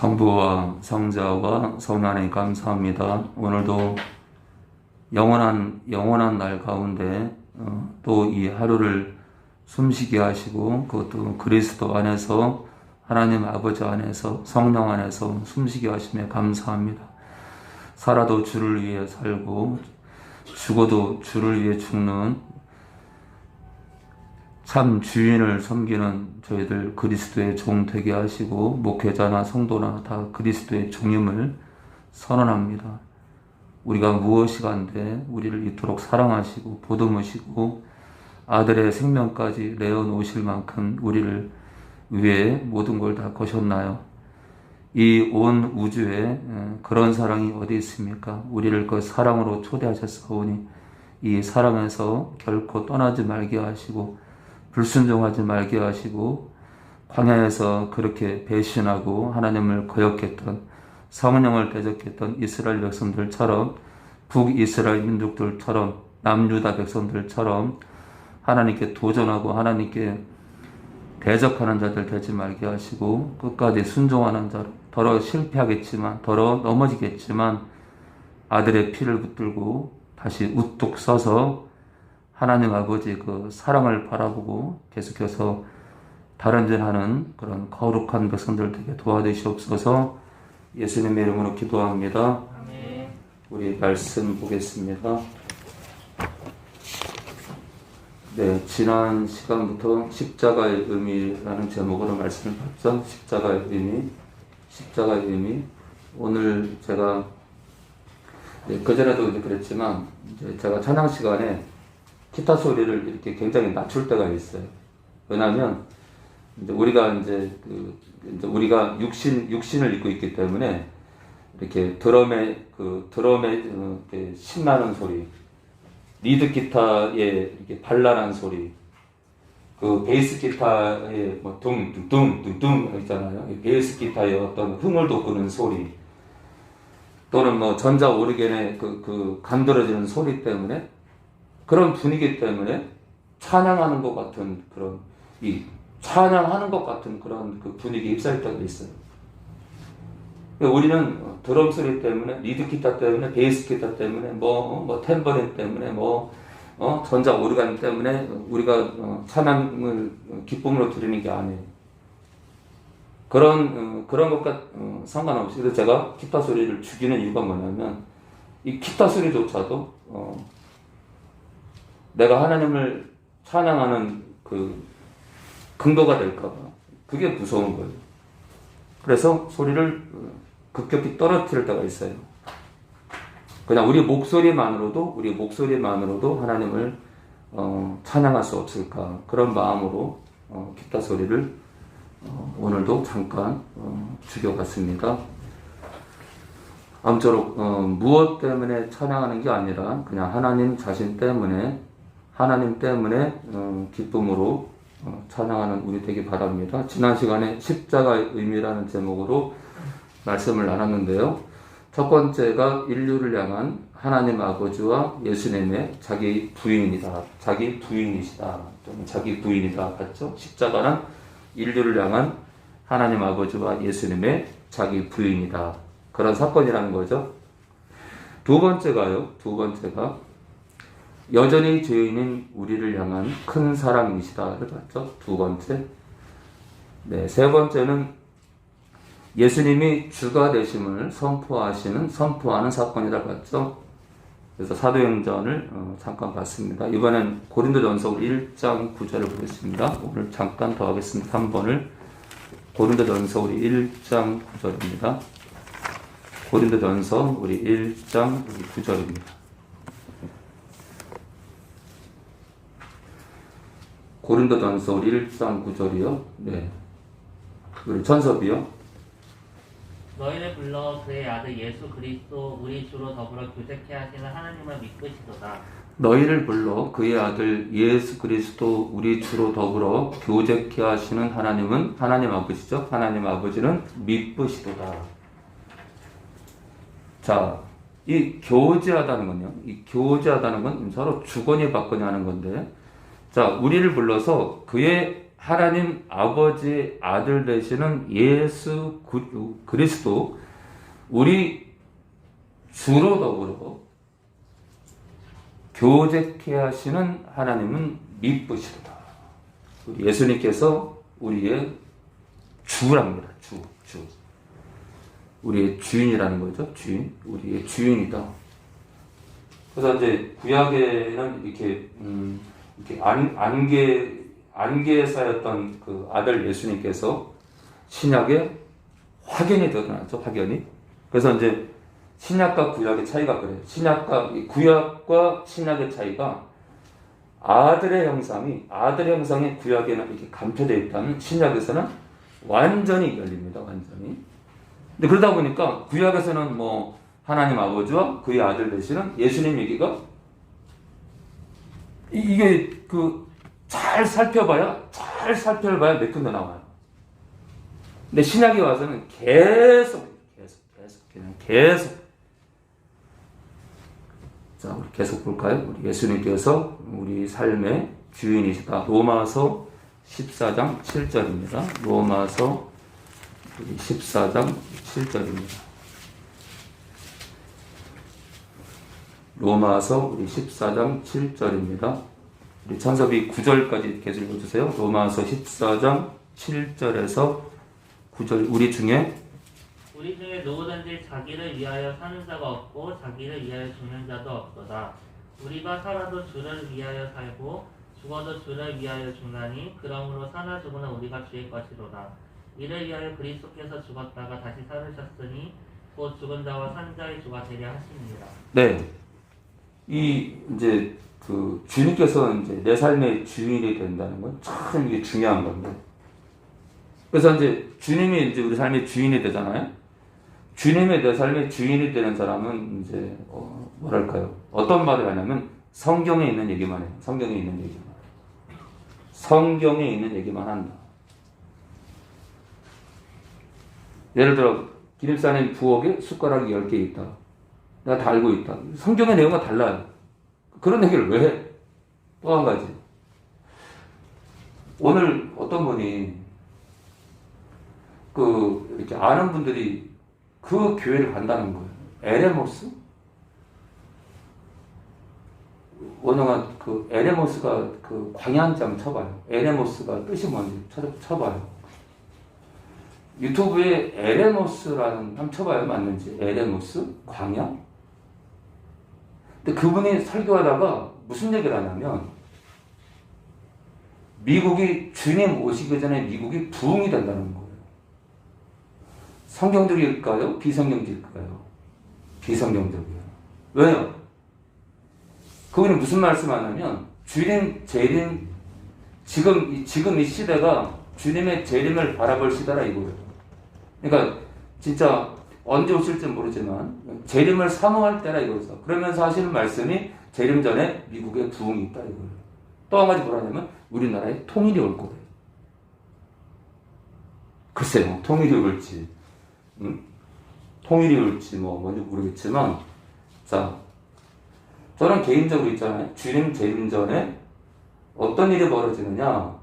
성부와 성자와 성령에 감사합니다. 오늘도 영원한 날 가운데 또 이 하루를 숨쉬게 하시고 그것도 그리스도 안에서 하나님 아버지 안에서 성령 안에서 숨쉬게 하심에 감사합니다. 살아도 주를 위해 살고 죽어도 주를 위해 죽는 참 주인을 섬기는 저희들 그리스도의 종 되게 하시고 목회자나 성도나 다 그리스도의 종임을 선언합니다. 우리가 무엇이 간데 우리를 이토록 사랑하시고 보듬으시고 아들의 생명까지 내어놓으실 만큼 우리를 위해 모든 걸 다 거셨나요? 이 온 우주에 그런 사랑이 어디 있습니까? 우리를 그 사랑으로 초대하셨사오니 이 사랑에서 결코 떠나지 말게 하시고 불순종하지 말게 하시고 광야에서 그렇게 배신하고 하나님을 거역했던 성령을 대적했던 이스라엘 백성들처럼 북이스라엘 민족들처럼 남유다 백성들처럼 하나님께 도전하고 하나님께 대적하는 자들 되지 말게 하시고 끝까지 순종하는 자로 더러 실패하겠지만 더러 넘어지겠지만 아들의 피를 붙들고 다시 우뚝 서서 하나님 아버지 그 사랑을 바라보고 계속해서 다른짓하는 그런 거룩한 백성들 되게 도와주시옵소서. 예수님의 이름으로 기도합니다. 아멘. 우리 말씀 보겠습니다. 네, 지난 시간부터 십자가의 의미라는 제목으로 말씀을 봤죠. 십자가의 의미. 오늘 제가 그전에도 이제 그랬지만 이제 제가 찬양 시간에 기타 소리를 이렇게 굉장히 낮출 때가 있어요. 왜냐하면 이제 우리가 이제 우리가 육신을 입고 있기 때문에 이렇게 드럼의 이렇게 신나는 소리, 리드 기타의 이렇게 발랄한 소리, 그 베이스 기타의 뭐 둥둥둥둥 있잖아요. 베이스 기타의 어떤 흥을 돋구는 소리, 또는 뭐 전자 오르겐의 그 간드러지는 소리 때문에 그런 분위기 때문에 찬양하는 것 같은 그런 그 분위기에 휩싸일 때가 있어요. 우리는 드럼 소리 때문에, 리드 기타 때문에, 베이스 기타 때문에, 탬버린 때문에, 전자 오르간 때문에 우리가 찬양을 기쁨으로 드리는 게 아니에요. 그런 것과 상관없이 그래서 제가 기타 소리를 죽이는 이유가 뭐냐면 이 기타 소리조차도 내가 하나님을 찬양하는 그 근거가 될까봐 그게 무서운 거예요. 그래서 소리를 급격히 떨어뜨릴 때가 있어요. 그냥 우리 목소리만으로도 하나님을 찬양할 수 없을까 그런 마음으로 기타 소리를 오늘도 잠깐 죽여봤습니다. 아무쪼록 무엇 때문에 찬양하는 게 아니라 그냥 하나님 자신 때문에 기쁨으로 찬양하는 우리 되기 바랍니다. 지난 시간에 십자가의 의미라는 제목으로 말씀을 나눴는데요. 첫 번째가 인류를 향한 하나님 아버지와 예수님의 자기 부인이시다. 봤죠? 십자가는 인류를 향한 하나님 아버지와 예수님의 자기 부인이다. 그런 사건이라는 거죠. 두 번째가 여전히 죄인인 우리를 향한 큰 사랑이시다를 봤죠. 두 번째. 네, 세 번째는 예수님이 주가 되심을 선포하는 사건이라 봤죠. 그래서 사도행전을 잠깐 봤습니다. 이번엔 고린도전서 1장 9절을 보겠습니다. 오늘 잠깐 더 하겠습니다. 3번을 고린도전서 우리 1장 9절입니다. 고린도전서 우리 1장 9절입니다. 고린도전서 우리 1장 9절이요. 네. 우리 천섭이요. 너희를 불러 그의 아들 예수 그리스도 우리 주로 더불어 교제케 하시는 하나님을 믿으시도다. 너희를 불러 그의 아들 예수 그리스도 우리 주로 더불어 교제케 하시는 하나님은 하나님 아버지죠. 하나님 아버지는 믿으시도다. 자, 이 교제하다는 건 서로 주거니 받거니 하는 건데, 자, 우리를 불러서 그의 하나님 아버지의 아들 되시는 예수 그리스도 우리 주로 더불어 교제케 하시는 하나님은 미쁘시도다. 우리 예수님께서 우리의 주랍니다. 주. 우리의 주인이라는 거죠. 주인. 우리의 주인이다. 그래서 이제 구약에는 이렇게 안개에 쌓였던 그 아들 예수님께서 신약에 확연히 드러나죠. 확연히. 그래서 이제 신약과 구약의 차이가 그래요. 구약과 신약의 차이가 아들의 형상이 구약에는 이렇게 감춰져 있다면 신약에서는 완전히 열립니다. 완전히. 근데 그러다 보니까 구약에서는 뭐 하나님 아버지와 그의 아들 되시는 예수님 얘기가 이게 잘 살펴봐야 몇 군데 나와요. 근데 신약에 와서는 계속. 자, 우리 계속 볼까요? 우리 예수님께서 우리 삶의 주인이시다. 로마서 14장 7절입니다. 로마서 14장 7절입니다. 로마서 우리 14장 7절입니다. 우리 찬섭이 9절까지 계속 읽어주세요. 로마서 14장 7절에서 9절. 우리 중에 누구든지 자기를 위하여 사는 자가 없고 자기를 위하여 죽는 자도 없도다. 우리가 살아도 주를 위하여 살고 죽어도 주를 위하여 죽나니 그러므로 사나 죽으나 우리가 주의 것이로다. 이를 위하여 그리스도께서 죽었다가 다시 살으셨으니 곧 죽은 자와 산 자의 주가 되려 하십니다. 네, 이제 주님께서 이제 내 삶의 주인이 된다는 건 참 이게 중요한 건데. 그래서 이제 주님이 이제 우리 삶의 주인이 되잖아요. 주님의 내 삶의 주인이 되는 사람은 이제 뭐랄까요? 어떤 말을 하냐면 성경에 있는 얘기만 해요. 성경에 있는 얘기만 한다. 예를 들어 기름싸는 부엌에 숟가락이 10개 있다. 내가 다 알고 있다. 성경의 내용과 달라요. 그런 얘기를 왜 해? 또 한 가지. 오늘 어떤 분이 이렇게 아는 분들이 그 교회를 간다는 거예요. 에레모스? 원영아, 에레모스가 광야한장 쳐봐요. 에레모스가 뜻이 뭔지 쳐봐요. 유튜브에 에레모스라는 한번 쳐봐요. 맞는지. 에레모스? 광야? 근데 그분이 설교하다가 무슨 얘기를 하냐면 미국이 주님 오시기 전에 미국이 부흥이 된다는 거예요. 성경적일까요? 비성경적일까요? 비성경적이에요. 왜요? 그분이 무슨 말씀하냐면 주님 재림 지금 이 시대가 주님의 재림을 바라볼 시대라 이거예요. 그러니까 진짜 언제 오실지 모르지만 재림을 사모할 때라 이거죠. 그러면서 하시는 말씀이 재림 전에 미국에 부흥이 있다 이거예요. 또 한 가지 뭐라냐면 우리나라에 통일이 올 거예요. 글쎄요, 통일이 올지. 통일이 올지 뭔지 모르겠지만, 자, 저는 개인적으로 있잖아요. 주님 재림 전에 어떤 일이 벌어지느냐?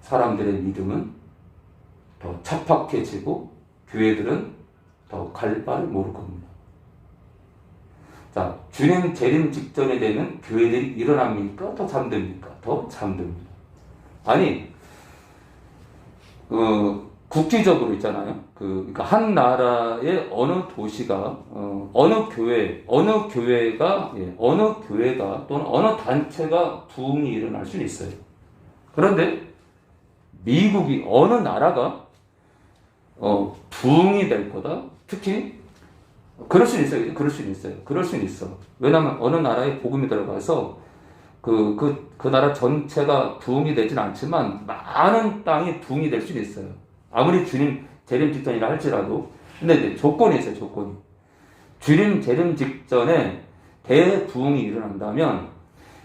사람들의 믿음은 더 착박해지고 교회들은 더 갈 바를 모를 겁니다. 자, 주님 재림 직전에 되면 교회들이 일어납니까? 더 잠듭니까? 더 잠듭니다. 아니, 국지적으로 있잖아요. 그러니까 한 나라의 어느 도시가, 어느 교회가 또는 어느 단체가 부흥이 일어날 수는 있어요. 그런데 미국이 어느 나라가 부흥이 될 거다. 특히 그럴 수는 있어요. 왜냐하면 어느 나라에 복음이 들어가서 그 나라 전체가 부흥이 되진 않지만 많은 땅이 부흥이 될 수는 있어요. 아무리 주님 재림 직전이라 할지라도. 근데 이제 조건이 있어요. 조건이. 주님 재림 직전에 대부흥이 일어난다면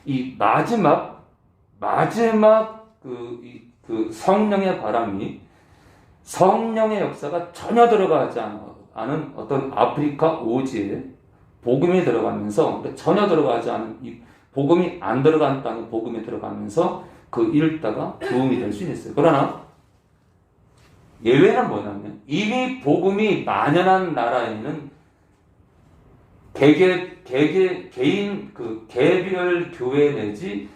이 마지막 성령의 바람이, 성령의 역사가 전혀 들어가지 않은 어떤 아프리카 오지에 복음이 들어가면서, 전혀 들어가지 않은, 이 복음이 안 들어간 땅에 복음이 들어가면서 그 잃다가 부흥이 될 수 있어요. 그러나 예외는 뭐냐면 이미 복음이 만연한 나라에는 개인 그 개별 교회 내지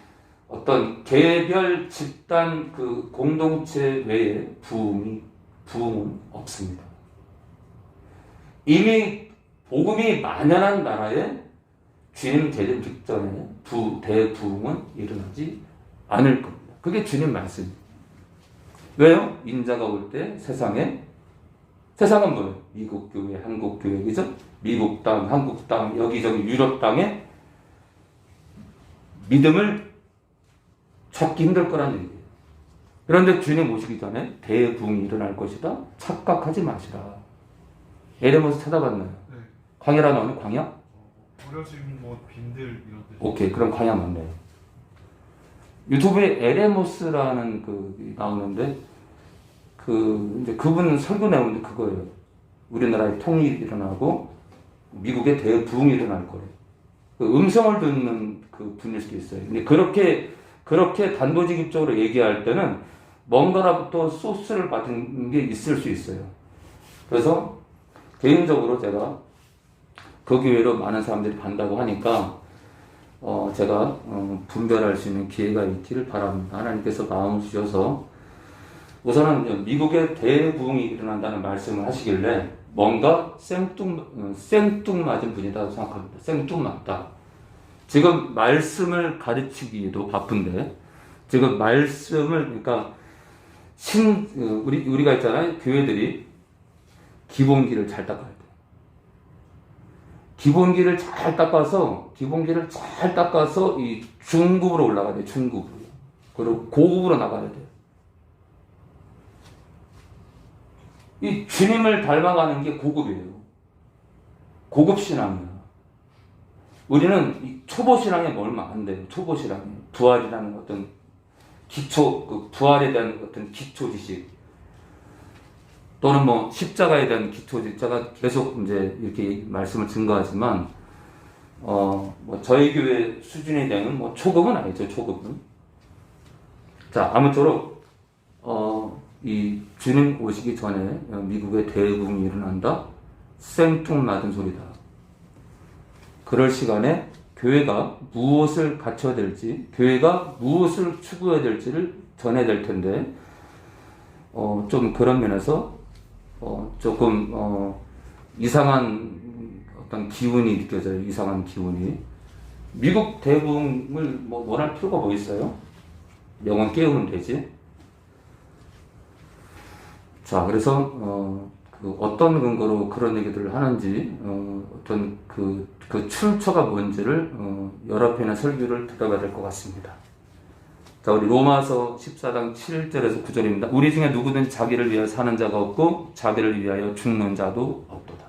어떤 개별 집단 그 공동체 외에 부흥은 없습니다. 이미 복음이 만연한 나라에 주님 재림 직전에 대부흥은 일어나지 않을 겁니다. 그게 주님 말씀입니다. 왜요? 인자가 올 때 세상은 뭐예요? 미국 교회, 한국 교회, 그죠? 미국 땅, 한국 땅, 여기저기 유럽 땅에 믿음을 찾기 힘들 거라는 얘기예요. 그런데 주님 오시기 전에 대부흥이 일어날 것이다. 착각하지 마시라. 에레모스 찾아봤나요? 네. 광야라 나오는 광야? 버려진 빈들 이런 뜻. 오케이, 그럼 광야 맞네요. 유튜브에 에레모스라는 그 나오는데 이제 그분 설교 내용이 그거예요. 우리나라의 통일이 일어나고 미국의 대부흥이 일어날 거래요. 그 음성을 듣는 그 분일 수도 있어요. 근데 그렇게 단도직입적으로 얘기할 때는 뭔가로부터 소스를 받은 게 있을 수 있어요. 그래서 개인적으로 제가 그 교회로 많은 사람들이 간다고 하니까 제가 분별할 수 있는 기회가 있기를 바랍니다. 하나님께서 마음을 주셔서 우선은 미국의 대부흥이 일어난다는 말씀을 하시길래 뭔가 생뚱맞은 분이라고 생각합니다. 생뚱맞다. 지금 말씀을 가르치기에도 바쁜데 지금 말씀을 그러니까 우리가 있잖아요. 교회들이 기본기를 잘 닦아야 돼요. 기본기를 잘 닦아서 이 중급으로 올라가야 돼요. 중급으로. 그리고 고급으로 나가야 돼요. 이 주님을 닮아가는 게 고급이에요. 고급 신앙이에요. 우리는 이 초보 신앙에 멀면 안 돼요. 초보 신앙에 부활이라는 어떤 기초, 부활에 대한 어떤 기초 지식 또는 십자가에 대한 기초 지식 제가 계속 이제 이렇게 말씀을 증거하지만 저희 교회 수준에 대한 초급은 아니죠. 초급은. 자, 아무쪼록 이 주님 오시기 전에 미국의 대부흥이 일어난다. 생뚱맞은 소리다. 그럴 시간에 교회가 무엇을 갖춰야 될지, 교회가 무엇을 추구해야 될지를 전해야 될 텐데, 좀 그런 면에서 조금 이상한 어떤 기운이 느껴져요. 이상한 기운이. 미국 대부흥을 원할 필요가 뭐 있어요? 영혼 깨우면 되지. 자, 그래서 어떤 근거로 그런 얘기들을 하는지 어떤 그 출처가 뭔지를 여러 편의 설교를 들어가야 될 것 같습니다. 자, 우리 로마서 14장 7절에서 9절입니다. 우리 중에 누구든 자기를 위하여 사는 자가 없고 자기를 위하여 죽는 자도 없도다.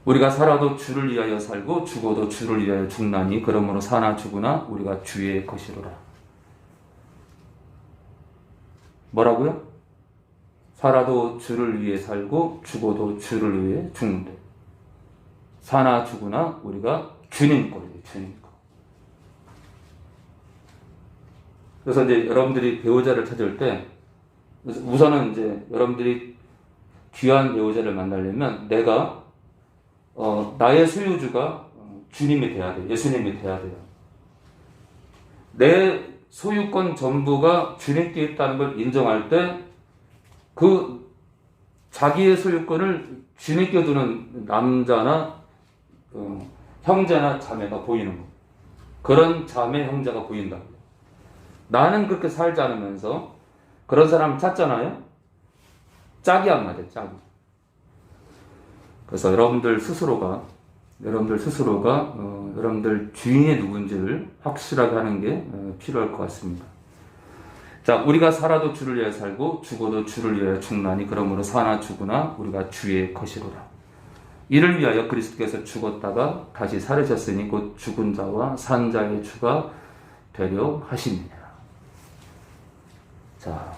우리가 살아도 주를 위하여 살고 죽어도 주를 위하여 죽나니 그러므로 사나 죽으나 우리가 주의 것이로라. 뭐라고요? 살아도 주를 위해 살고 죽어도 주를 위해 죽는데 사나 죽으나 우리가 주님 거예요. 주님 거. 그래서 이제 여러분들이 배우자를 찾을 때 우선은 이제 여러분들이 귀한 배우자를 만나려면 내가 나의 소유주가 주님이 돼야 돼요. 예수님이 돼야 돼요. 내 소유권 전부가 주님께 있다는 걸 인정할 때 그 자기의 소유권을 주님께 두는 남자나 형제나 자매가 보이는 거. 그런 자매 형제가 보인다. 나는 그렇게 살지 않으면서 그런 사람을 찾잖아요. 짝이 안 맞아요. 짝이. 그래서 여러분들 스스로가 여러분들 주인이 누군지를 확실하게 하는 게 필요할 것 같습니다. 자, 우리가 살아도 주를 위하여 살고 죽어도 주를 위하여 죽나니 그러므로 사나 죽으나 우리가 주의 것이로라. 이를 위하여 그리스도께서 죽었다가 다시 살으셨으니 곧 죽은 자와 산 자의 주가 되려 하심이니라. 자,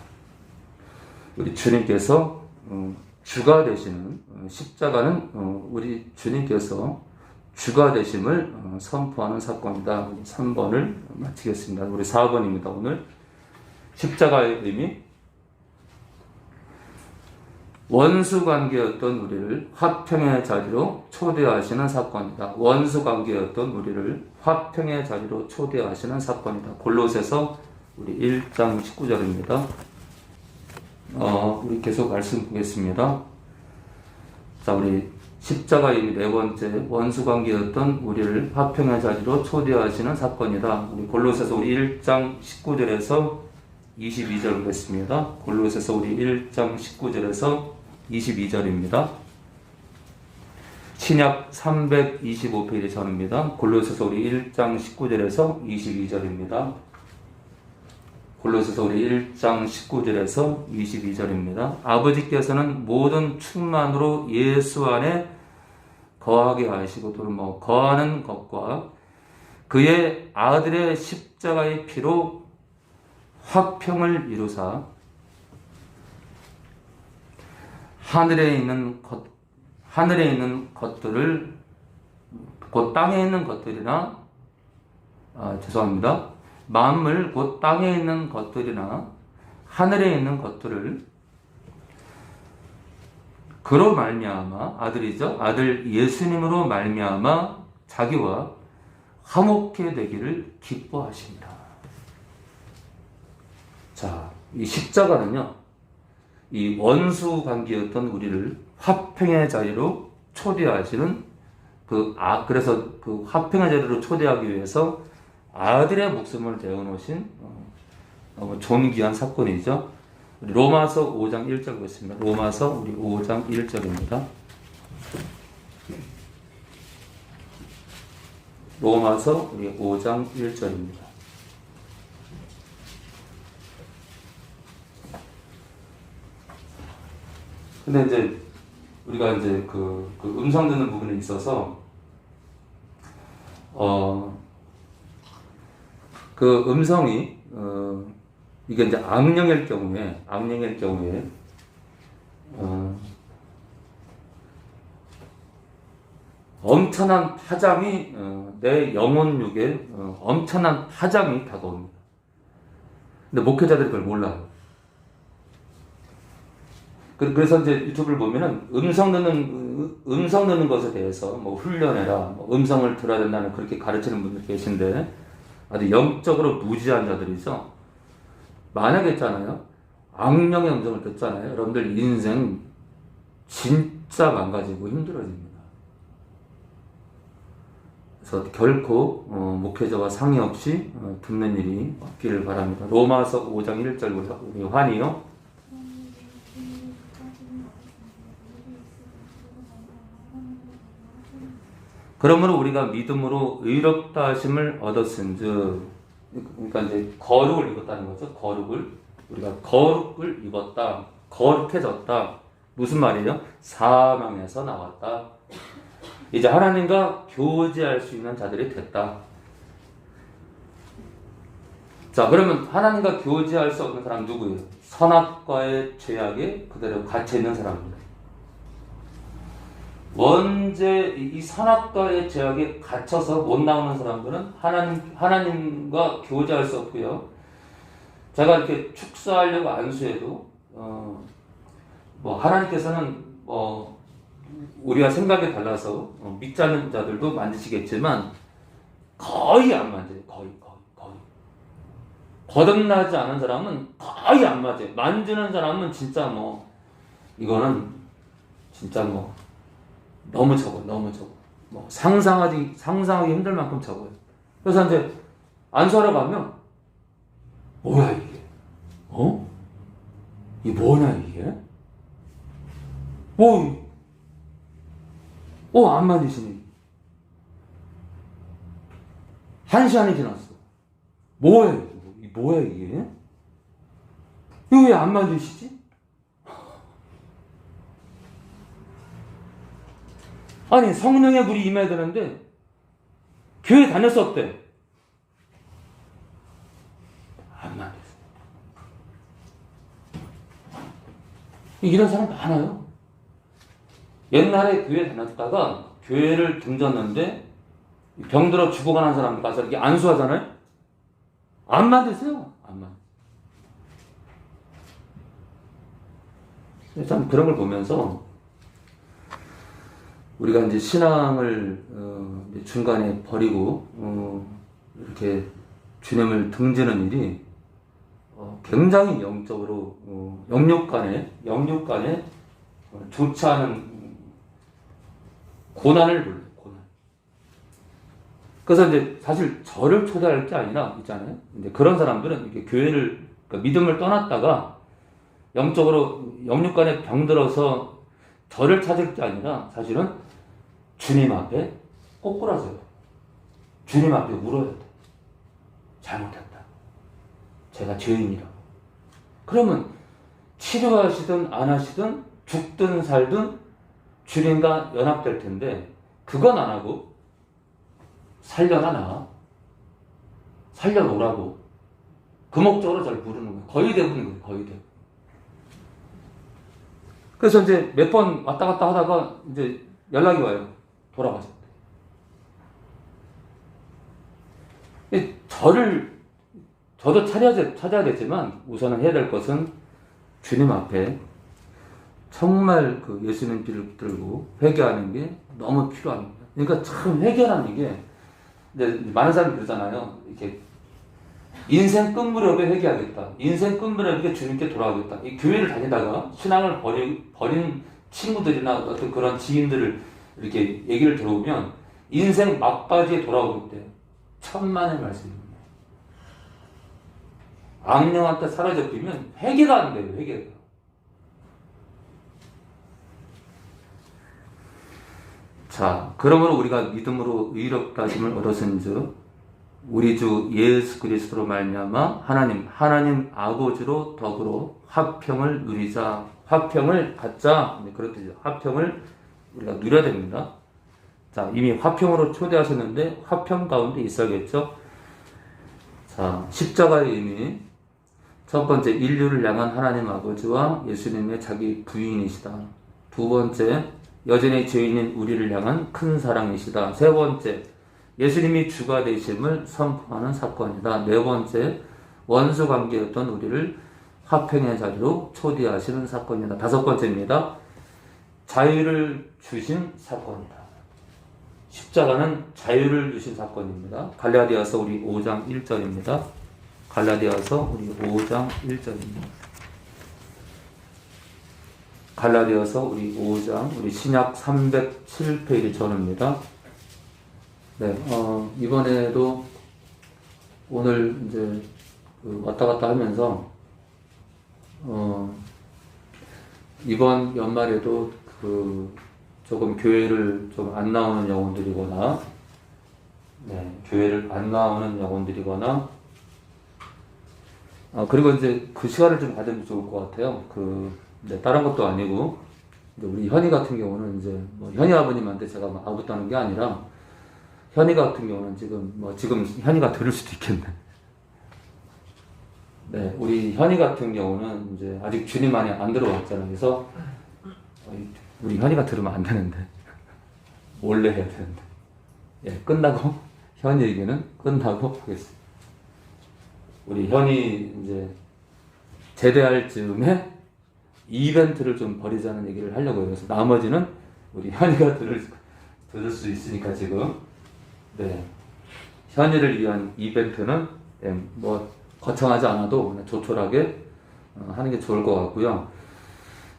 우리 주님께서 주가 되시는 십자가는 우리 주님께서 주가 되심을 선포하는 사건이다. 3번을 마치겠습니다. 우리 4번입니다. 오늘 십자가의 의미. 원수 관계였던 우리를 화평의 자리로 초대하시는 사건이다. 원수 관계였던 우리를 화평의 자리로 초대하시는 사건이다. 골로새서 우리 1장 19절입니다. 우리 계속 말씀 보겠습니다. 자, 우리 십자가의 의미 네 번째, 원수 관계였던 우리를 화평의 자리로 초대하시는 사건이다. 우리 골로새서 우리 1장 19절에서 22절 보겠습니다. 골로새서 우리 1장 19절에서 22절입니다. 신약 325페이지 전입니다. 골로새서 우리 1장 19절에서 22절입니다. 골로새서 우리 1장 19절에서 22절입니다. 아버지께서는 모든 충만으로 예수 안에 거하게 하시고 또는 거하는 것과 그의 아들의 십자가의 피로 화평을 이루사 하늘에 있는 것들을 곧 땅에 있는 것들이나 죄송합니다. 만물 곧 땅에 있는 것들이나 하늘에 있는 것들을 그로 말미암아 아들이죠. 아들 예수님으로 말미암아 자기와 화목해 되기를 기뻐하십니다. 자, 이 십자가는요. 이 원수 관계였던 우리를 화평의 자리로 초대하시는 그래서 그 화평의 자리로 초대하기 위해서 아들의 목숨을 내어놓으신 너무 존귀한 사건이죠. 우리 로마서 5장 1절 보겠습니다. 로마서 우리 5장 1절입니다. 로마서 우리 5장 1절입니다. 근데 이제 우리가 이제 그 음성 듣는 부분에 있어서 그 음성이 이게 이제 악령일 경우에 엄청난 파장이 내 영혼육에 엄청난 파장이 다가옵니다. 근데 목회자들이 그걸 몰라요. 그래서 이제 유튜브를 보면은 음성 듣는 것에 대해서 훈련해라, 음성을 들어야 된다는 그렇게 가르치는 분들 계신데 아주 영적으로 무지한 자들이죠. 만약에 있잖아요. 악령의 음성을 듣잖아요. 여러분들 인생 진짜 망가지고 힘들어집니다. 그래서 결코 목회자와 상의 없이 듣는 일이 없기를 바랍니다. 로마서 5장 1절 우리 환희요. 그러므로 우리가 믿음으로 의롭다 하심을 얻었은즉, 그러니까 이제 거룩을 입었다는 거죠. 우리가 거룩을 입었다, 거룩해졌다. 무슨 말이에요? 사망에서 나왔다. 이제 하나님과 교제할 수 있는 자들이 됐다. 자, 그러면 하나님과 교제할 수 없는 사람 누구예요? 선악과의 죄악에 그대로 갇혀 있는 사람입니다. 원죄 이 선악과의 죄악에 갇혀서 못 나오는 사람들은 하나님과 교제할 수 없고요. 제가 이렇게 축사하려고 안수해도 하나님께서는 우리가 생각이 달라서 믿지 않는 자들도 만지시겠지만 거의 안 만져요. 거의. 거듭나지 않은 사람은 거의 안 맞아요. 만지는 사람은 진짜 이거는 진짜 너무 적어. 상상하기 힘들 만큼 적어요. 그래서 이제 안수하러 가면 뭐야 이게? 이게 뭐냐 이게? 안 만지시니? 1시간이 지났어. 뭐야 이게? 이거 왜 안 만지시지? 아니 성령의 불이 임해야 되는데 교회 다닐 수 없대. 안 만졌어. 이런 사람 많아요. 옛날에 교회 다녔다가 교회를 등졌는데 병들어 죽어가는 사람 가서 이렇게 안수하잖아요? 안 만드세요. 안 만. 참 그런 걸 보면서 우리가 이제 신앙을 이제 중간에 버리고 이렇게 주님을 등지는 일이 굉장히 영적으로 영육간에 좋지 않은 고난을 불러요. 고난. 그래서 이제 사실 저를 초대할 게 아니라 있잖아요. 근데 그런 사람들은 이렇게 교회를 그러니까 믿음을 떠났다가 영적으로 영육간에 병들어서 저를 찾을 게 아니라 사실은 주님 앞에 꼬꾸라져요. 주님 앞에 울어야 돼. 잘못했다. 제가 죄인이라고. 그러면 치료하시든 안 하시든 죽든 살든 주님과 연합될 텐데 그건 안 하고 살려놔라. 살려놓으라고. 그 목적으로 잘 부르는 거예요. 거의 대부분 거예요. 거의 대부분. 그래서 이제 몇 번 왔다 갔다 하다가 이제 연락이 와요. 돌아가셨대. 저도 찾아야 되지만 우선은 해야 될 것은 주님 앞에 정말 그 예수님 길을 붙들고 회개하는 게 너무 필요합니다. 그러니까 참 회개라는 게 이제 많은 사람이 그러잖아요. 이렇게 인생 끝무렵에 회개하겠다. 인생 끝무렵에 주님께 돌아가겠다. 이 교회를 다니다가 신앙을 버린 친구들이나 어떤 그런 지인들을 이렇게 얘기를 들어보면 인생 막바지에 돌아오기 때 천만의 말씀입니다. 악령한테 사로잡히면 회개가 안 돼요. 회개가. 자, 그러므로 우리가 믿음으로 의롭다 하심을 얻었은즉 우리 주 예수 그리스도로 말미암아 하나님 아버지로 더불어 화평을 누리자. 화평을 갖자. 그렇듯이 화평을 우리가 누려야 됩니다. 자, 이미 화평으로 초대하셨는데 화평 가운데 있어야겠죠. 자, 십자가의 의미. 첫 번째, 인류를 향한 하나님 아버지와 예수님의 자기 부인이시다. 두 번째, 여전히 죄인인 우리를 향한 큰 사랑이시다. 세 번째, 예수님이 주가 되심을 선포하는 사건이다. 네 번째, 원수 관계였던 우리를 화평의 자리로 초대하시는 사건이다. 다섯 번째입니다. 자유를 주신 사건이다. 십자가는 자유를 주신 사건입니다. 갈라디아서 우리 5장 1절입니다. 갈라디아서 우리 5장 1절입니다. 갈라디아서 우리 5장 우리 신약 307페이지 전입니다. 네, 이번에도 오늘 이제 왔다 갔다 하면서 이번 연말에도 조금 교회를 좀 안 나오는 영혼들이거나, 네, 교회를 안 나오는 영혼들이거나, 그리고 이제 그 시간을 좀 가지면 좋을 것 같아요. 네, 다른 것도 아니고, 우리 현이 같은 경우는 이제, 현이 아버님한테 제가 아부다는 게 아니라, 현이 같은 경우는 지금 현이가 들을 수도 있겠네. 네, 우리 현이 같은 경우는 이제 아직 주님 안에 안 들어왔잖아요. 그래서, 우리 현이가 들으면 안 되는데. 몰래 해야 되는데. 예, 끝나고, 현이 얘기는 끝나고 하겠습니다. 우리 현이 이제 제대할 즈음에 이벤트를 좀 벌이자는 얘기를 하려고 해요. 그래서 나머지는 우리 현이가 들을 수 있으니까 지금. 네. 현이를 위한 이벤트는 거창하지 않아도 그냥 조촐하게 하는 게 좋을 것 같고요.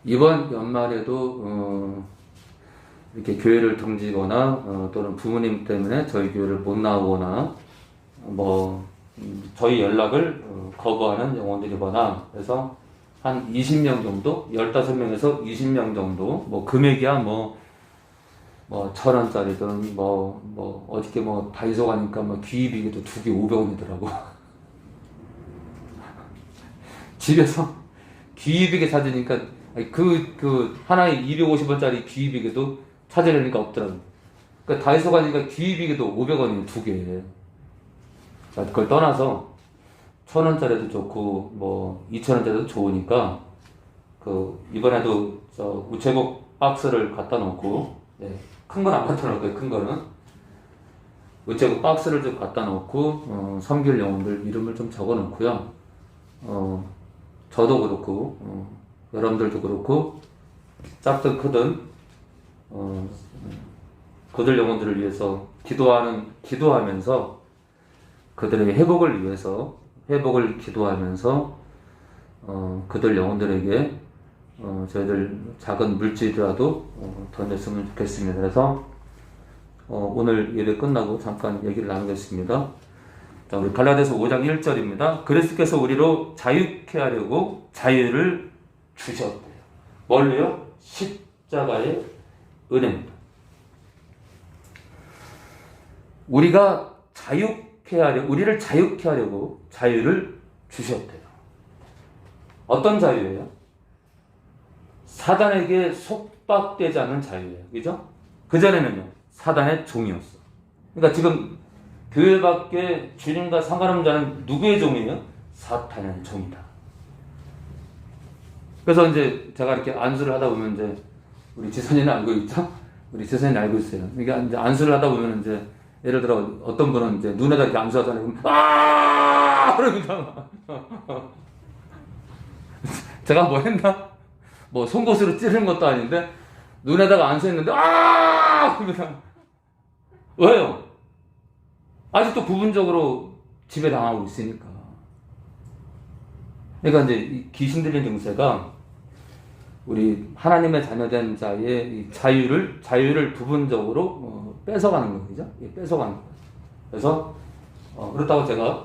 이번 연말에도 이렇게 교회를 등지거나 또는 부모님 때문에 저희 교회를 못 나오거나 저희 연락을 거부하는 영혼들이거나 그래서 한 20명 정도, 15명에서 20명 정도, 금액이야 1,000원짜리든 어저께 다이소 가니까 귀이비계도 2개 500원이더라고. 집에서 귀이비계 찾으니까 하나에 250원짜리 귀이비계도 찾으려니까 없더라고. 그러니까 다이소 가니까 귀이비계도 500원이 2개. 그걸 떠나서 1,000원짜리도 좋고 2,000원짜리도 좋으니까 이번에도 우체국 박스를 갖다 놓고 큰 건 안 갖다 놓을게요. 큰 거는 우체국 박스를 좀 갖다 놓고 섬길 영혼들 이름을 좀 적어 놓고요. 저도 그렇고 여러분들도 그렇고 작든 크든 그들 영혼들을 위해서 기도하면서 그들의 회복을 위해서 회복을 기도하면서 그들 영혼들에게 저희들 작은 물질이라도 던졌으면 좋겠습니다. 그래서 오늘 예배 끝나고 잠깐 얘기를 나누겠습니다. 자, 우리 갈라디아서 5장 1절입니다. 그리스도께서 우리로 자유케 하려고 자유를 주셨대요. 뭘로요? 십자가의 은혜입니다. 우리를 자유케 하려고 자유를 주셨대요. 어떤 자유예요? 사단에게 속박되지 않는 자유예요. 그죠? 그전에는요, 사단의 종이었어. 그러니까 지금 교회 밖에 주님과 상관없는 자는 누구의 종이에요? 사탄의 종이다. 그래서 이제 제가 이렇게 안수를 하다 보면 이제 우리 지선이는 알고 있죠? 우리 지선이는 알고 있어요. 그러니까 이제 안수를 하다 보면 이제 예를 들어 어떤 분은 이제 눈에다 이렇게 안수하잖아요. 그럼 그러면서 제가 뭐 했나? 뭐 송곳으로 찌르는 것도 아닌데 눈에다가 안수했는데 그러면서 왜요? 아직도 부분적으로 지배당하고 있으니까. 그러니까 이제 이 귀신 들린 증세가 우리 하나님의 자녀된 자의 이 자유를 부분적으로 뺏어가는 거죠. 뺏어가는 거예요. 그래서 그렇다고 제가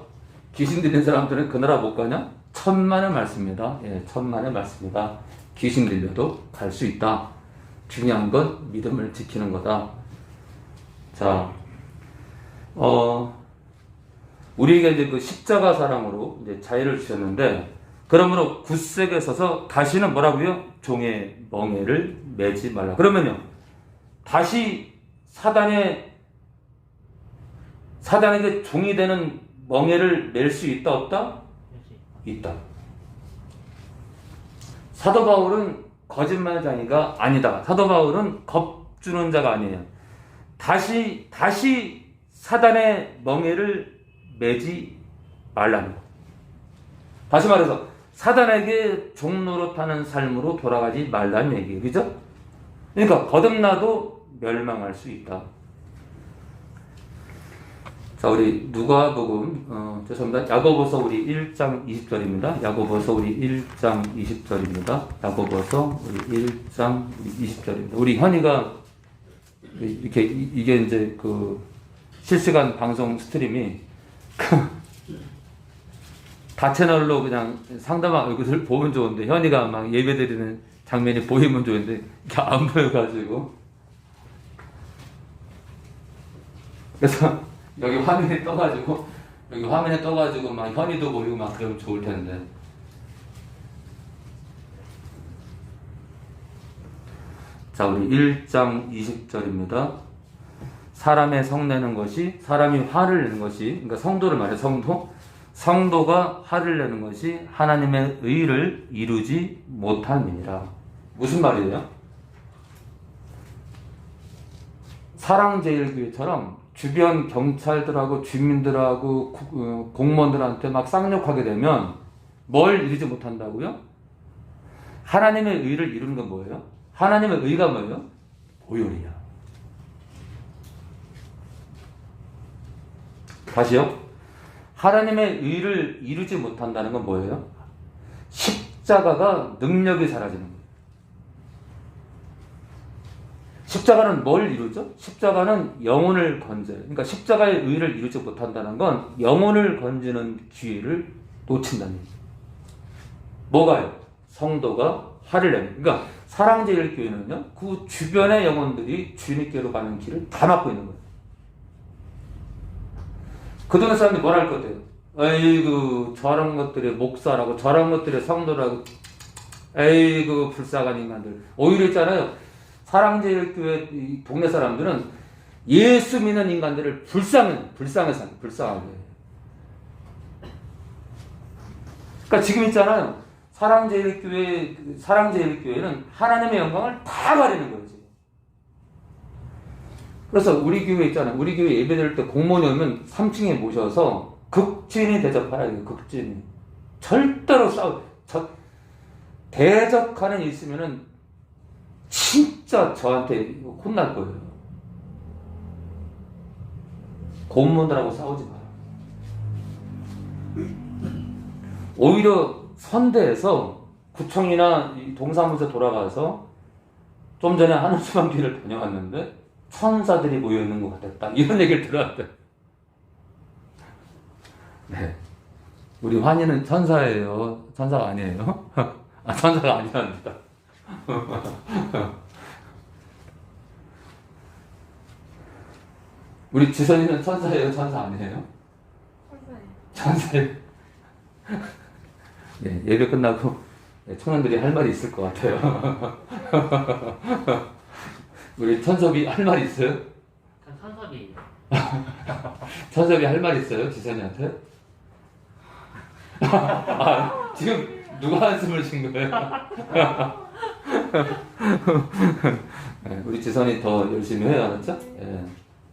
귀신 들린 사람들은 그 나라 못 가냐? 천만의 말씀입니다. 천만의 말씀입니다. 귀신 들려도 갈 수 있다. 중요한 건 믿음을 지키는 거다. 자, 우리에게 이제 그 십자가 사랑으로 이제 자유를 주셨는데, 그러므로 굳세게 서서 다시는 뭐라고요? 종의 멍에를 매지 말라. 그러면요, 다시 사단에게 종이 되는 멍에를 맬 수 있다, 없다? 있다. 사도 바울은 거짓말장이가 아니다. 사도 바울은 겁주는 자가 아니에요. 다시 사단의 멍에를 매지 말라는 것. 다시 말해서 사단에게 종노릇하는 삶으로 돌아가지 말라는 얘기예요. 그죠? 그러니까 거듭나도 멸망할 수 있다. 자, 우리 누가복음 죄송합니다. 야고보서 우리 1장 20절입니다. 야고보서 우리 1장 20절입니다. 야고보서 우리 1장 20절입니다. 우리 현이가 이렇게 이게 이제 그 실시간 방송 스트림이 다 채널로 그냥 상담한 얼굴을 보면 좋은데 현이가 막 예배드리는 장면이 보이면 좋은데 이게 안 보여가지고 그래서 여기 화면에 떠가지고 막 현이도 보이고 막 그러면 좋을 텐데. 자, 우리 1장 20절입니다. 사람의 성내는 것이, 사람이 화를 내는 것이, 그러니까 성도를 말해, 성도가 화를 내는 것이 하나님의 의를 이루지 못함이니라. 무슨 말이에요? 사랑제일교회처럼 주변 경찰들하고 주민들하고 공무원들한테 막 쌍욕하게 되면 뭘 이루지 못한다고요? 하나님의 의를 이루는 건 뭐예요? 하나님의 의가 뭐예요? 보혈이야. 다시요. 하나님의 의를 이루지 못한다는 건 뭐예요? 십자가가 능력이 사라지는 거예요. 십자가는 뭘 이루죠? 십자가는 영혼을 건져요. 그러니까 십자가의 의를 이루지 못한다는 건 영혼을 건지는 기회를 놓친다는 얘기죠. 뭐가요? 성도가 화를 내는. 그러니까 사랑제일교회는요, 그 주변의 영혼들이 주님께로 가는 길을 다 막고 있는 거예요. 그 동네 사람들이 뭐라 할 것 같아요? 에이구, 저런 것들의 목사라고, 저런 것들의 성도라고, 에이구, 불쌍한 인간들. 오히려 있잖아요. 사랑제일교회 동네 사람들은 예수 믿는 인간들을 불쌍해서 불쌍하게. 그러니까 지금 있잖아요. 사랑제일교회는 하나님의 영광을 다 가리는 거예요. 그래서 우리 교회 있잖아요. 우리 교회 예배 드릴 때 공무원이 오면 3층에 모셔서 극진히 대접하라. 극진히. 절대로 대적하는 일 있으면은 진짜 저한테 혼날 거예요. 공무원들하고 싸우지 마라. 오히려 선대에서 구청이나 동사무소 돌아가서 좀 전에 한우수방교회를 다녀왔는데 천사들이 모여있는 것 같았다. 이런 얘기를 들었대. 네. 우리 환희는 천사예요. 천사가 아니에요. 아, 천사가 아니랍니다. 우리 지선이는 천사예요. 천사 아니에요? 천사예요. 예, 예배 끝나고 청년들이 할 말이 있을 것 같아요. 우리 천섭이 할 말 있어요? 전 천섭이에요. 천섭이 할 말 있어요? 지선이한테? 아, 지금 누가 한숨을 쉰 거예요? 네, 우리 지선이 더 열심히 해요, 알았죠? 네,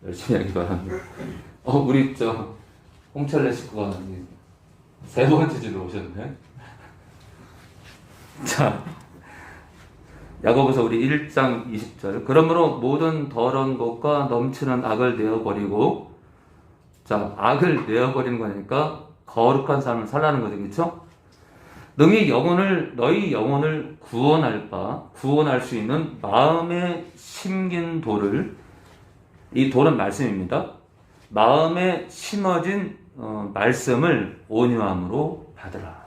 열심히 하기 바랍니다. 우리 홍철래 식구가 세 번째 주로 오셨네. 자, 야고보서 우리 1장 20절. 그러므로 모든 더러운 것과 넘치는 악을 내어버리고, 자, 악을 내어버리는 거니까 거룩한 삶을 살라는 거죠, 그렇죠? 너희 영혼을 구원할 수 있는 마음에 심긴 돌을, 이 돌은 말씀입니다. 마음에 심어진 말씀을 온유함으로 받으라.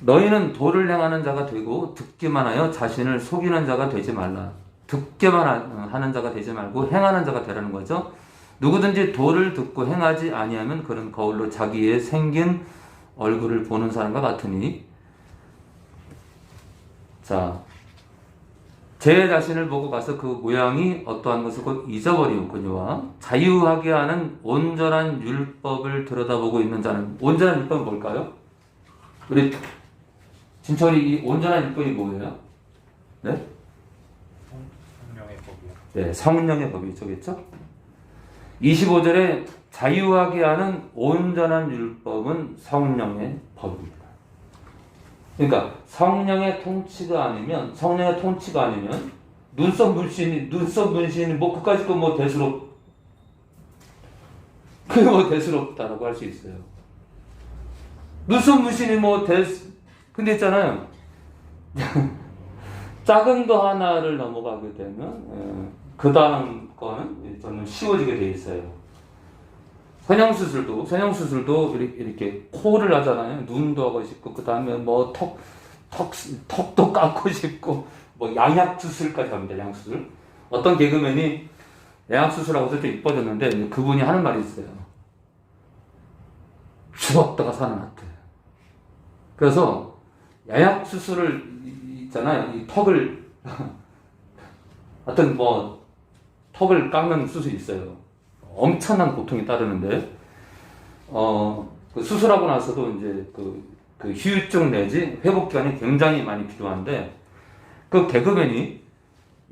너희는 도를 행하는 자가 되고 듣기만 하여 자신을 속이는 자가 되지 말라. 듣기만 하는 자가 되지 말고 행하는 자가 되라는 거죠. 누구든지 도를 듣고 행하지 아니하면 그런 거울로 자기의 생긴 얼굴을 보는 사람과 같으니, 자, 제 자신을 보고 봐서 그 모양이 어떠한 것을 곧 잊어버리었거니와 자유하게 하는 온전한 율법을 들여다보고 있는 자는, 온전한 율법은 뭘까요? 우리 진철이 이 온전한 율법이 뭐예요? 네? 성령의 법이요. 네, 성령의 법이죠, 그렇죠? 25절에 자유하게 하는 온전한 율법은 성령의 법입니다. 그러니까 성령의 통치가 아니면 눈썹 문신이 뭐 그까짓 거 뭐 그게 뭐 대수롭다라고 할 수 있어요. 눈썹 문신이 근데 있잖아요. 작은 거 하나를 넘어가게 되면 그 다음 거는 저는 쉬워지게 돼 있어요. 성형수술도 이렇게 코를 하잖아요. 눈도 하고 싶고, 그 다음에 뭐 턱도 깎고 싶고, 뭐 양약수술까지 합니다. 양수술. 어떤 개그맨이 양약수술하고서 좀 이뻐졌는데, 그분이 하는 말이 있어요. 죽었다가 살아났대. 그래서 양약수술을 있잖아요. 이 턱을 턱을 깎는 수술이 있어요. 엄청난 고통이 따르는데, 그 수술하고 나서도 이제 그 휴유증 내지 회복 기간이 굉장히 많이 필요한데, 그 개그맨이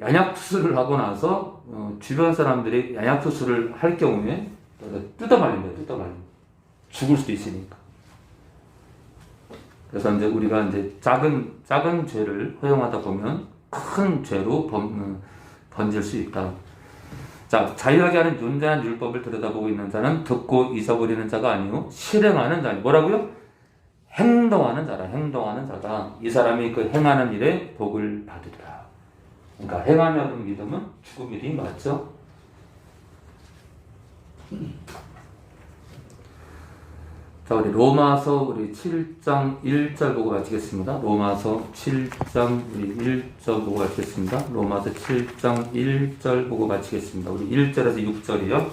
양약 수술을 하고 나서 주변 사람들이 양약 수술을 할 경우에 뜯어말린다. 죽을 수도 있으니까. 그래서 이제 우리가 이제 작은 죄를 허용하다 보면 큰 죄로 번질 수 있다. 자, 자유하게 하는 온전한 율법을 들여다보고 있는 자는 듣고 잊어버리는 자가 아니요 실행하는 자니. 뭐라고요? 행동하는 자다. 이 사람이 그 행하는 일에 복을 받으리라. 그러니까 행하며 얻은 믿음은 죽은 일이 맞죠? 자, 우리 로마서 7장 1절 보고 마치겠습니다. 로마서 7장 1절 보고 마치겠습니다. 로마서 7장 1절 보고 마치겠습니다. 우리 1절에서 6절이요.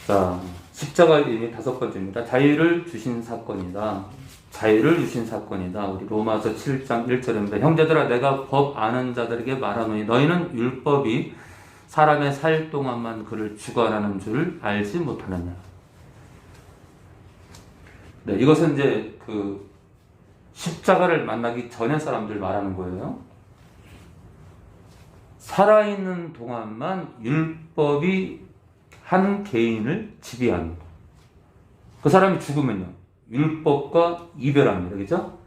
자, 십자가의 의미 5번째입니다. 자유를 주신 사건이다. 우리 로마서 7장 1절입니다. 형제들아, 내가 법 아는 자들에게 말하노니 너희는 율법이 사람의 살 동안만 그를 주관하는 줄 알지 못하느냐. 네, 이것은 이제 십자가를 만나기 전의 사람들 말하는 거예요. 살아있는 동안만 율법이 한 개인을 지배합니다. 그 사람이 죽으면요, 율법과 이별합니다. 그죠?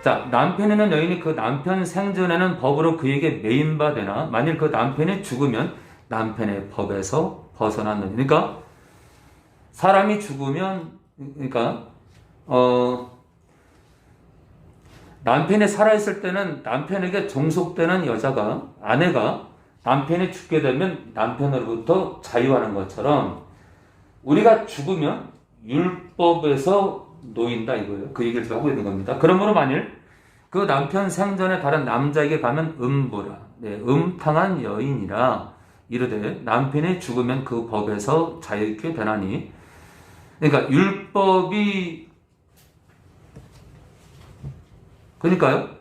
자, 남편이 있는 여인이 그 남편 생전에는 법으로 그에게 매인바되나 만일 그 남편이 죽으면 남편의 법에서 벗어났느니. 그러니까 사람이 죽으면, 그러니까 남편이 살아있을 때는 남편에게 종속되는 여자가, 아내가 남편이 죽게 되면 남편으로부터 자유하는 것처럼 우리가 죽으면 율법에서 놓인다 이거예요. 그 얘기를 지금 하고 있는 겁니다. 그러므로 만일 그 남편 생전에 다른 남자에게 가면 음부라, 음탕한 여인이라 이르되 남편이 죽으면 그 법에서 자유케 되나니. 그러니까 율법이, 그러니까요,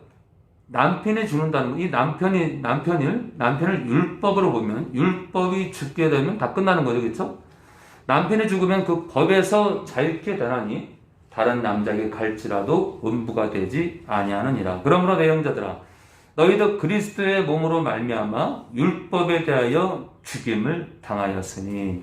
남편이 죽는다는 거, 이 남편을 율법으로 보면 율법이 죽게 되면 다 끝나는 거죠. 그렇죠? 남편이 죽으면 그 법에서 자유케 되나니 다른 남자에게 갈지라도 음부가 되지 아니하느니라. 그러므로 내 형제들아, 너희도 그리스도의 몸으로 말미암아 율법에 대하여 죽임을 당하였으니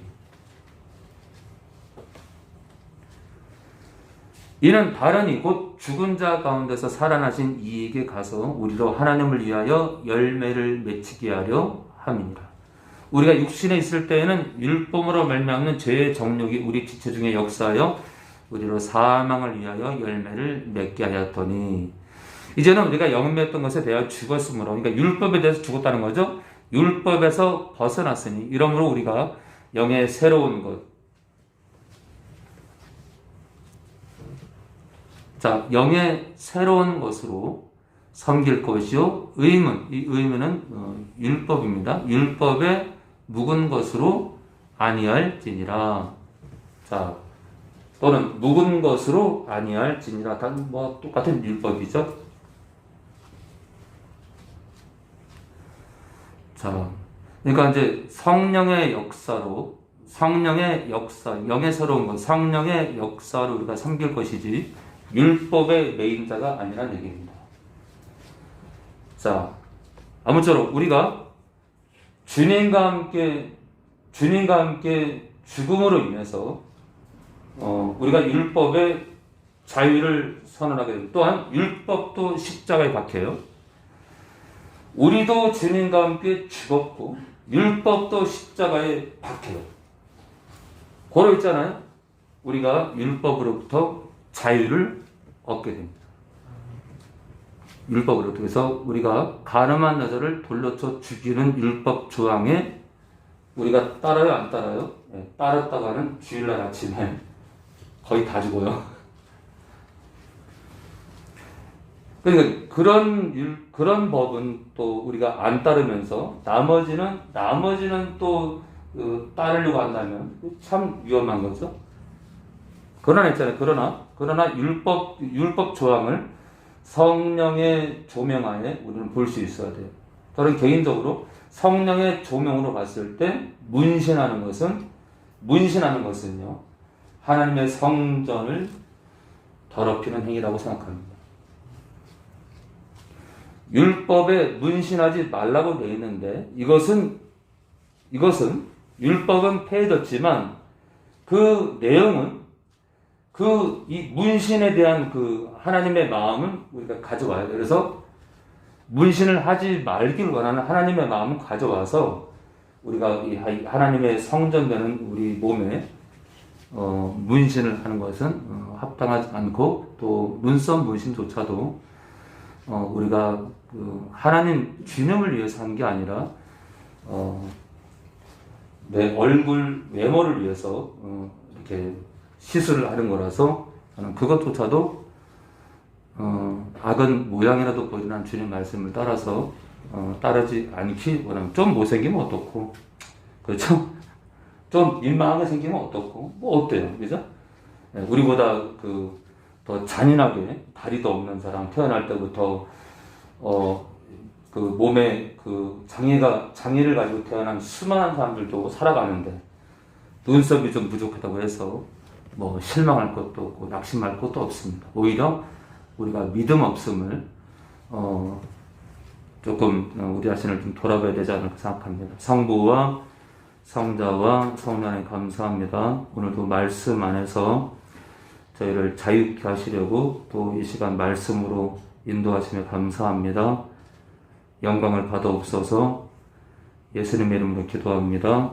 이는 다른이 곧 죽은 자 가운데서 살아나신 이에게 가서 우리로 하나님을 위하여 열매를 맺히게 하려 함이니라. 우리가 육신에 있을 때에는 율법으로 말미암는 죄의 정욕이 우리 지체 중에 역사하여 우리로 사망을 위하여 열매를 맺게 하였더니 이제는 우리가 영매했던 것에 대하여 죽었으므로, 그러니까 율법에 대해서 죽었다는 거죠. 율법에서 벗어났으니 이러므로 우리가 영의 새로운 것, 자, 영의 새로운 것으로 섬길 것이요 의문, 이 의문은 율법입니다. 율법에 묵은 것으로 아니할지니라. 자, 또는 묵은 것으로 아니할지니라. 다 뭐 똑같은 율법이죠. 자, 그러니까 이제 성령의 역사로, 성령의 역사, 영의 새로운 것, 성령의 역사로 우리가 섬길 것이지 율법의 매인자가 아니란 얘기입니다. 자, 아무쪼록 우리가 주님과 함께 죽음으로 인해서 우리가 율법의 자유를 선언하게 됩니다. 또한 율법도 십자가에 박혀요. 우리도 주님과 함께 죽었고 율법도 십자가에 박혀요. 고로 있잖아요. 우리가 율법으로부터 자유를 얻게 됩니다. 율법으로부터. 그래서 우리가 가늠한 여자를 돌려쳐 죽이는 율법 조항에 우리가 따라요, 안 따라요? 네, 따랐다가는 주일날 아침에 거의 다 죽어요. 그러니까 그런 법은 또 우리가 안 따르면서 나머지는 또 따르려고 한다면 참 위험한 거죠. 그러나 있잖아요. 그러나 율법 조항을 성령의 조명하에 우리는 볼 수 있어야 돼요. 저는 개인적으로 성령의 조명으로 봤을 때 문신하는 것은요, 하나님의 성전을 더럽히는 행위라고 생각합니다. 율법에 문신하지 말라고 되어 있는데 이것은 율법은 폐해졌지만 그 내용은 이 문신에 대한 그 하나님의 마음은 우리가 가져와야 돼요. 그래서 문신을 하지 말길 원하는 하나님의 마음을 가져와서 우리가 이 하나님의 성전되는 우리 몸에 문신을 하는 것은 합당하지 않고, 또 눈썹 문신조차도 우리가 그 하나님 주님을 위해서 한 게 아니라 내 얼굴 외모를 위해서 이렇게 시술을 하는 거라서 저는 그것조차도 악은 모양이라도 보이는 주님 말씀을 따라서 따르지 않기 원하면, 좀 못생기면 어떻고, 그렇죠? 좀 민망하게 생기면 어떻고, 뭐 어때요, 그죠? 우리보다 더 잔인하게 다리도 없는 사람, 태어날 때부터 그 몸에 그 장애를 가지고 태어난 수많은 사람들도 살아가는데 눈썹이 좀 부족하다고 해서 뭐 실망할 것도 없고 낙심할 것도 없습니다. 오히려 우리가 믿음 없음을 조금 우리 자신을 좀 돌아봐야 되지 않을까 생각합니다. 성부와 성자와 성령에 감사합니다. 오늘도 말씀 안에서 저희를 자유케 하시려고 또 이 시간 말씀으로 인도하심에 감사합니다. 영광을 받아옵소서. 예수님의 이름으로 기도합니다.